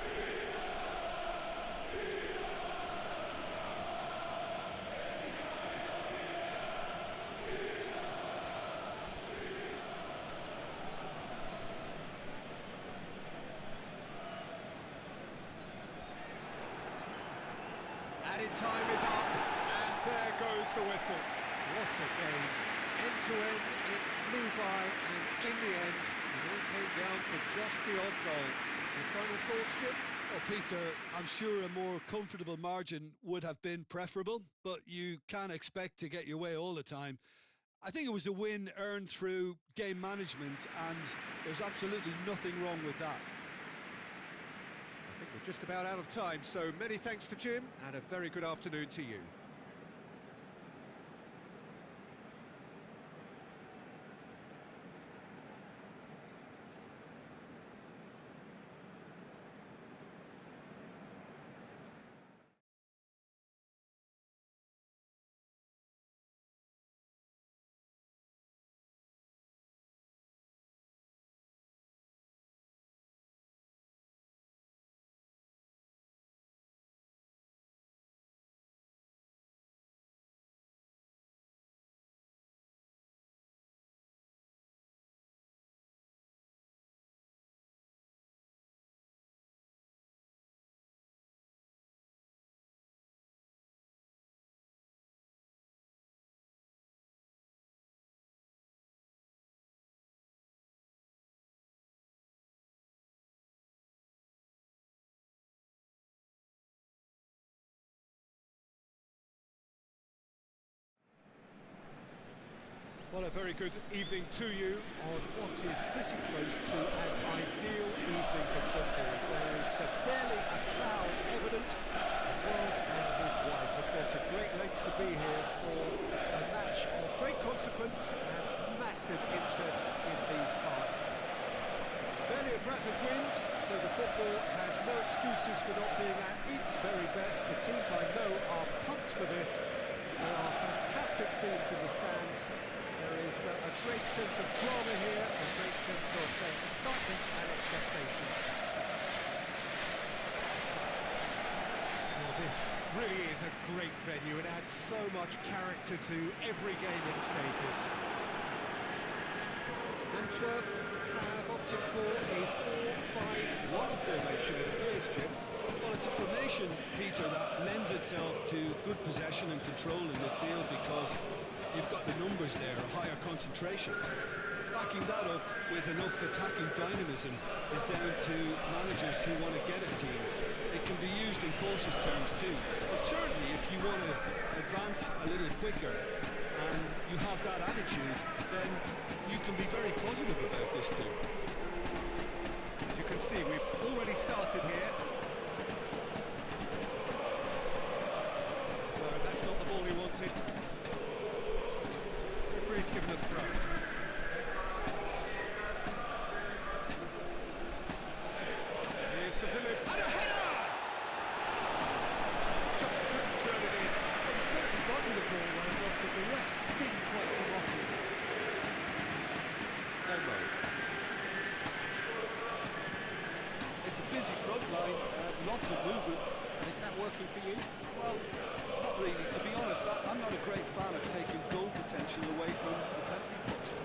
Added time is up, and there goes the whistle. What a game. End to end, it flew by, and in the end, it all came down to just the odd goal. Your final thoughts, Jim? Well, Peter, I'm sure a more comfortable margin would have been preferable, but you can't expect to get your way all the time. I think it was a win earned through game management, and there's absolutely nothing wrong with that. I think we're just about out of time, so many thanks to Jim, and a very good afternoon to you. Well, a very good evening to you on what is pretty close to an ideal evening for football. There is barely a cloud evident. Rob and his wife have gone to great lengths to be here for a match of great consequence and massive interest in these parts. Barely a breath of wind, so the football has no excuses for not being at its very best. The teams I know are pumped for this. There are fantastic scenes in the stands. There is a great sense of drama here, a great sense of excitement and expectation. Well, this really is a great venue. It adds so much character to every game it stages. Antwerp have opted for a 4-5-1 formation, it appears, Jim. Well, it's a formation, Peter, that lends itself to good possession and control in midfield because you've got the numbers there, a higher concentration. Backing that up with enough attacking dynamism is down to managers who want to get at teams. It can be used in cautious terms too, but certainly if you want to advance a little quicker and you have that attitude, then you can be very positive about this too. As you can see, we've already started here. No, that's not the ball he wanted. Referee's given a throw. Here's the delivery. And a header! Just couldn't turn it in. He certainly got to the ball well enough, but the rest didn't quite come off him. It's a busy front line, lots of movement. And is that working for you? Well, not really. To be honest, I'm not a great fan of taking goal potential away from the penalty box.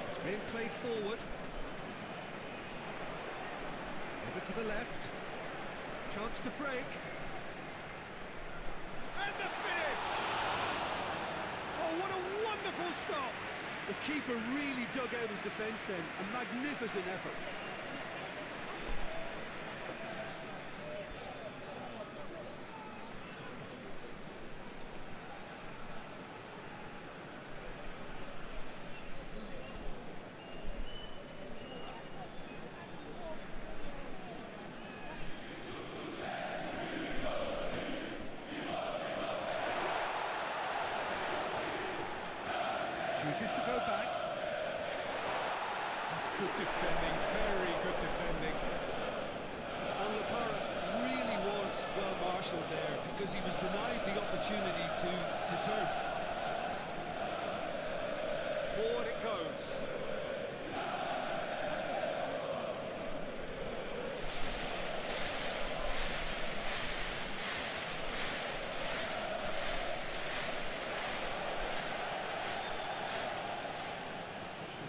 It's being played forward. Over to the left. Chance to break. And the finish! Oh, what a wonderful stop! The keeper really dug out his defence then. A magnificent effort. Chooses to go back. That's good defending, very good defending. And Lapara really was well marshalled there because he was denied the opportunity to turn. Forward it goes.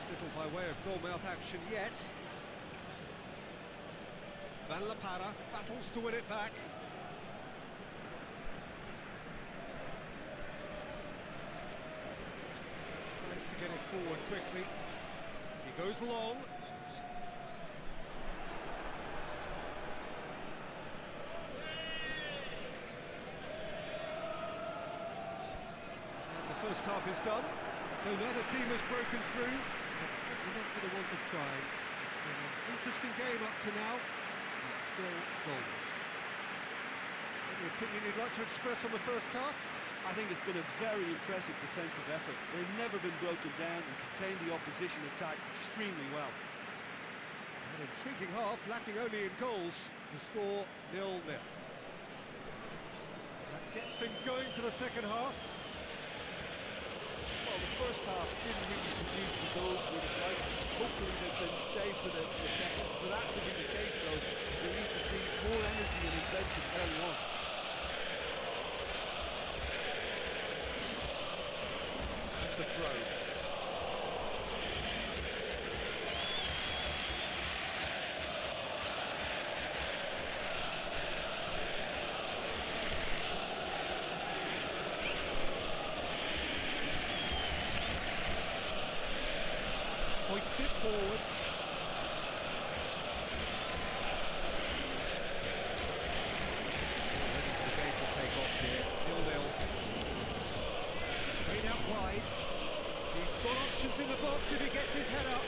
Little by way of goal-mouth action yet. Van La Parra battles to win it back. Tries to get it forward quickly. He goes long. And the first half is done. So another team has broken through. But certainly not for the want of trying. It's been an interesting game up to now, and still goals. Any opinion you'd like to express on the first half? I think it's been a very impressive defensive effort. They've never been broken down and contained the opposition attack extremely well. An intriguing half, lacking only in goals. The score 0-0. That gets things going for the second half. Well, the first half didn't really produce the goals we would have liked. Hopefully they've been saved for the second. For that to be the case, though, we need to see more energy and invention early on. That's a throw. Hoists it forward. Ready for the game to take off here. 0-0. Straight out wide. He's got options in the box if he gets his head up.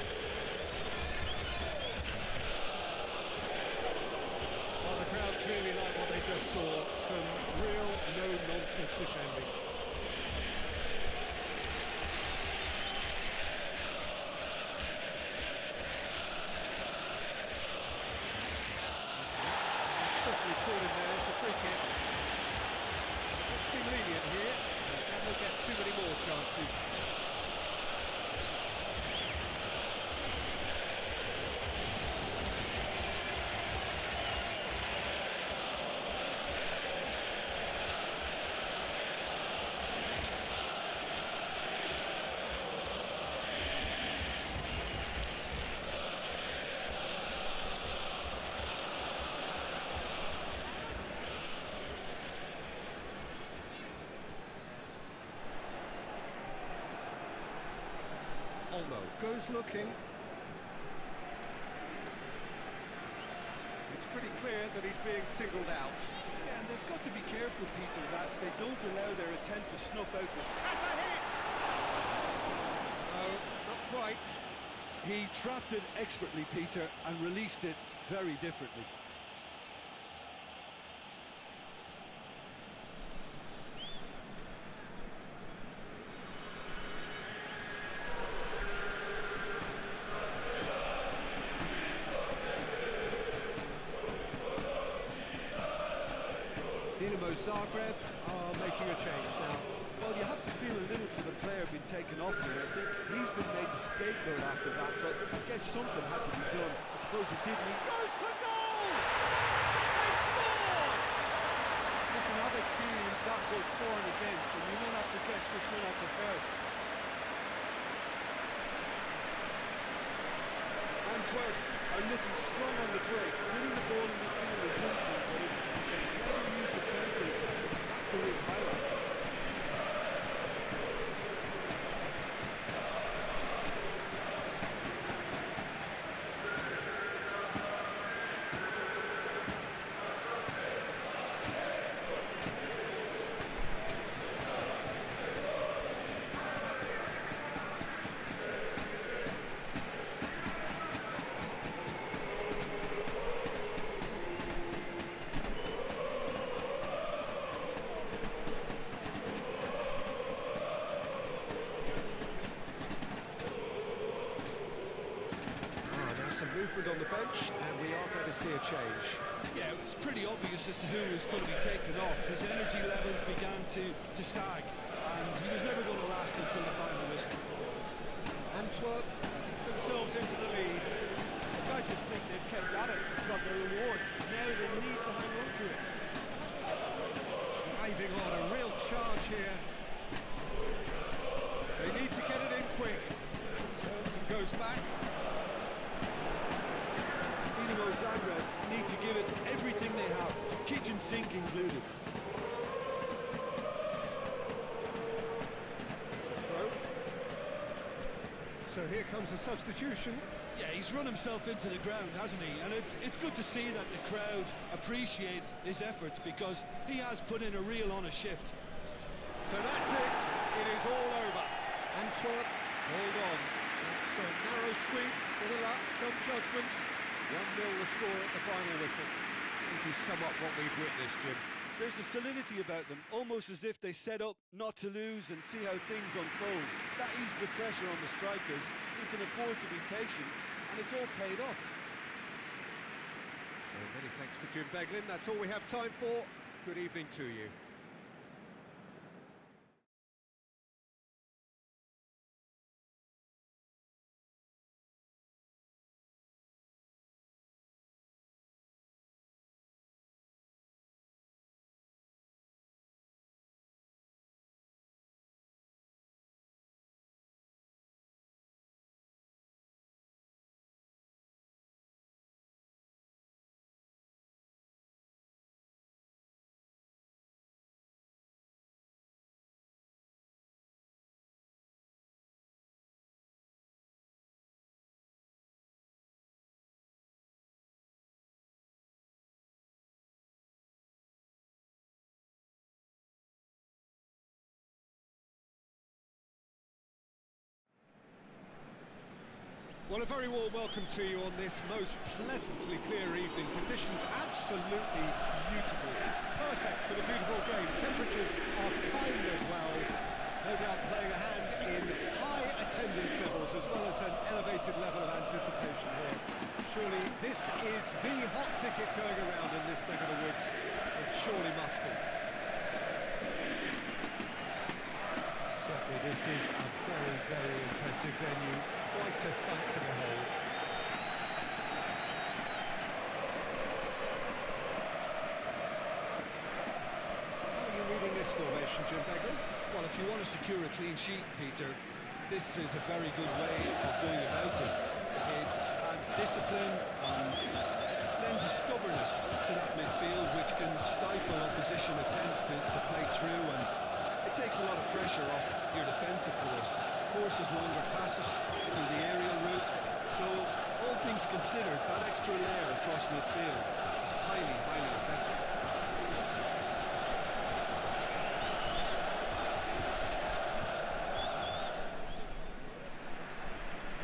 Well, the crowd clearly like what they just saw. Some real no-nonsense defending. Olmo goes looking. It's pretty clear that he's being singled out. Yeah, and they've got to be careful, Peter, that they don't allow their attempt to snuff out the... That's a hit! No, not quite. He trapped it expertly, Peter, and released it very differently. Zagreb are making a change now. Well, you have to feel a little for the player being taken off here. I think he's been made the scapegoat after that, but I guess something had to be done. I suppose it did need... Goes for goal! They've scored! Listen, I've experienced that both for and against, and you won't have to guess which one I prefer. Antwerp are looking strong on the break. Winning the ball in midfield is one thing, but it's a clever use of counter-attack. That's the real highlight. Some movement on the bench, and we are going to see a change. Yeah, it was pretty obvious as to who was going to be taken off. His energy levels began to sag, and he was never going to last until the final whistle. Antwerp themselves into the lead. Look, I just think they've kept at it, got their reward. Now they need to hang on to it. Driving on, a real charge here. They need to get it in quick. Turns and goes back. Zagreb need to give it everything they have, kitchen sink included. So here comes a substitution. Yeah, he's run himself into the ground, hasn't he? And it's good to see that the crowd appreciate his efforts, because he has put in a real honest shift. So that's it. It is all over. Antwerp, hold on. It's a narrow squeak, bit of luck, some judgment. 1-0 the score at the final whistle. If you sum up what we've witnessed, Jim. There's a solidity about them, almost as if they set up not to lose and see how things unfold. That eases the pressure on the strikers, who can afford to be patient, and it's all paid off. So many thanks to Jim Beglin. That's all we have time for. Good evening to you. Well, a very warm welcome to you on this most pleasantly clear evening. Conditions absolutely beautiful. Perfect for the beautiful game. Temperatures are kind as well. No doubt playing a hand in high attendance levels as well as an elevated level of anticipation here. Surely this is the hot ticket going around in this neck of the woods. It surely must be. Certainly this is a very, very impressive venue. Quite a sight to behold. How are you reading this formation, Jim Beglin? Well, if you want to secure a clean sheet, Peter, this is a very good way of going about it. It adds discipline and lends a stubbornness to that midfield, which can stifle opposition attempts to play through, and it takes a lot of pressure off your defence, of course. forces longer passes through the aerial route. So, all things considered, that extra layer across midfield is highly, highly effective.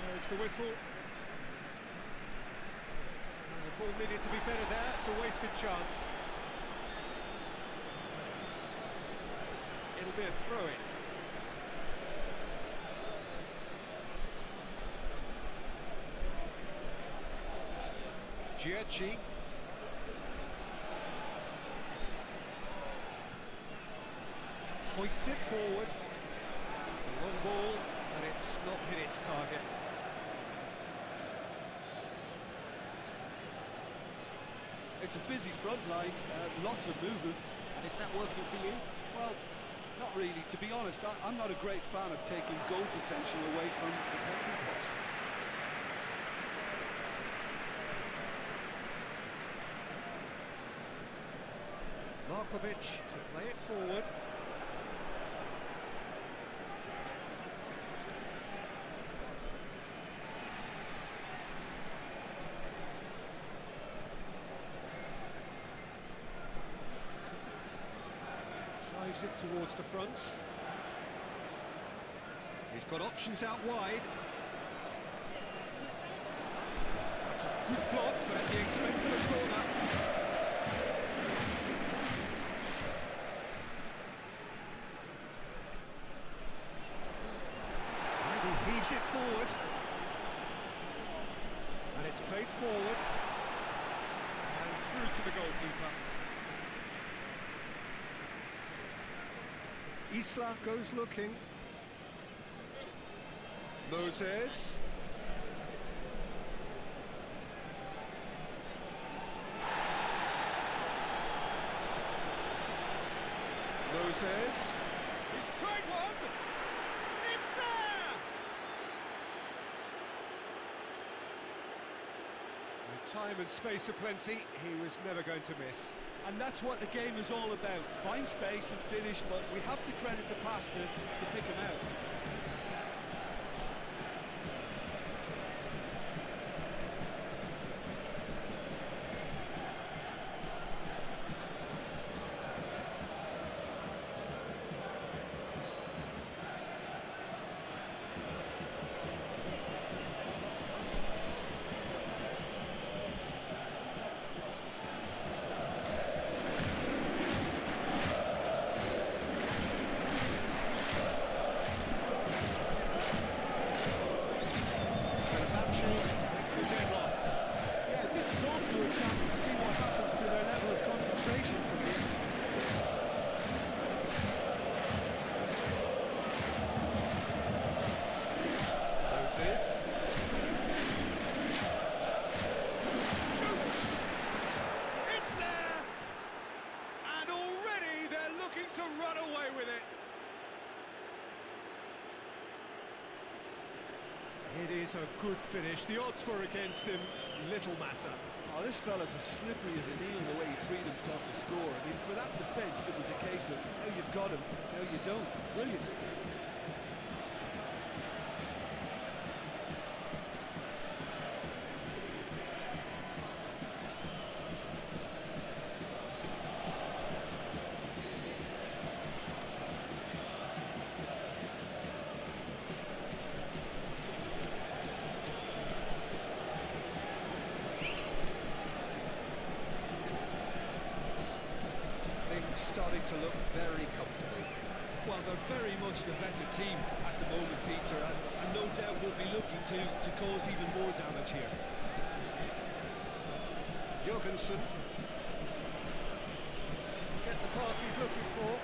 There's the whistle. And the ball needed to be better there, it's a wasted chance. It'll be a throw-in. Giacchi. Hoists it forward. It's a long ball, and it's not hit its target. It's a busy front line, lots of movement. And is that working for you? Well, not really. To be honest, I'm not a great fan of taking goal potential away from the penalty box. Markovic to play it forward. Drives it towards the front. He's got options out wide. That's a good block, but at the expense of a corner. And he heaves it forward. And it's played forward. And through to the goalkeeper. Isla goes looking. Moses. Moses. He's tried one. It's there. With time and space aplenty, he was never going to miss. And that's what the game is all about. Find space and finish, but we have to credit the pass to pick him out. Yeah, this is also a chance to see what happens to their level of concentration from here. Moses. Shoots! It's there! And already they're looking to run away with it. It is a good finish. The odds were against him. Little matter. Oh, this fella's as slippery as an eel the way he freed himself to score. I mean, for that defence, it was a case of now you've got him, now you don't. Brilliant. Starting to look very comfortable. Well, they're very much the better team at the moment, Peter, and no doubt will be looking to cause even more damage here. Jorgensen doesn't get the pass he's looking for.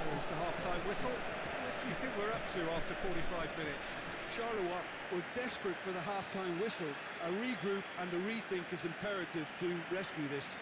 There is the half-time whistle. What do you think we're up to after 45 minutes? Charleroi were desperate for the half-time whistle. A regroup and a rethink is imperative to rescue this.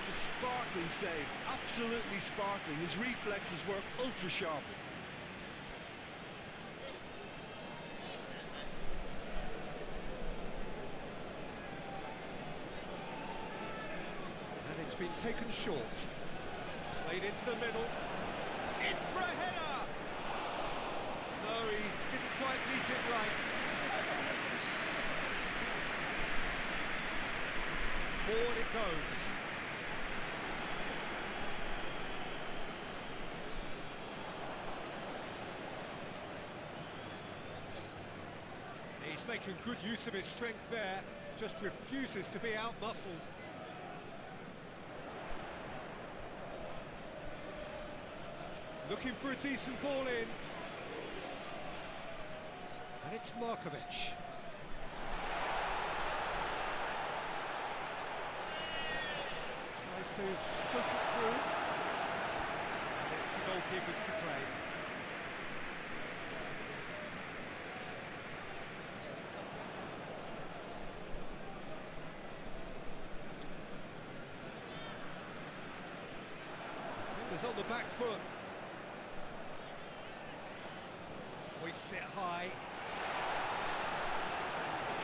It's a sparkling save, absolutely sparkling. His reflexes work ultra sharp. And it's been taken short. Played into the middle. In for a header! No, he didn't quite meet it right. Forward it goes. He's making good use of his strength there, just refuses to be out-muscled. Looking for a decent ball in. And it's Markovic. Tries to stroke it through. And it's the goalkeepers to play. Defenders on the back foot. Hoists it high.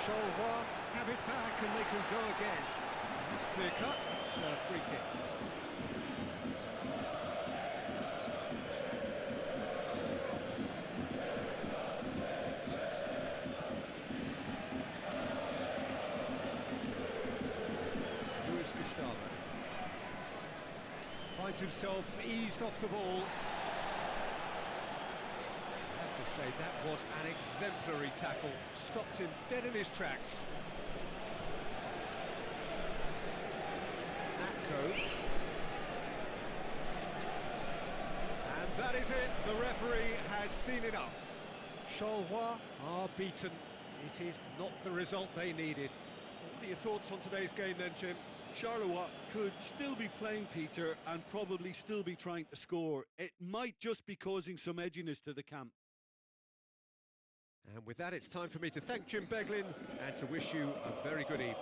Charleroi have it back and they can go again. That's clear cut, it's a free kick. Luis Gustavo finds himself eased off the ball. Say that was an exemplary tackle, stopped him dead in his tracks. Atco. And that is it, the referee has seen enough. Charleroi are beaten. It is not the result they needed. What are your thoughts on today's game then, Jim? Charleroi could still be playing, Peter, and probably still be trying to score. It might just be causing some edginess to the camp. And with that, it's time for me to thank Jim Beglin and to wish you a very good evening.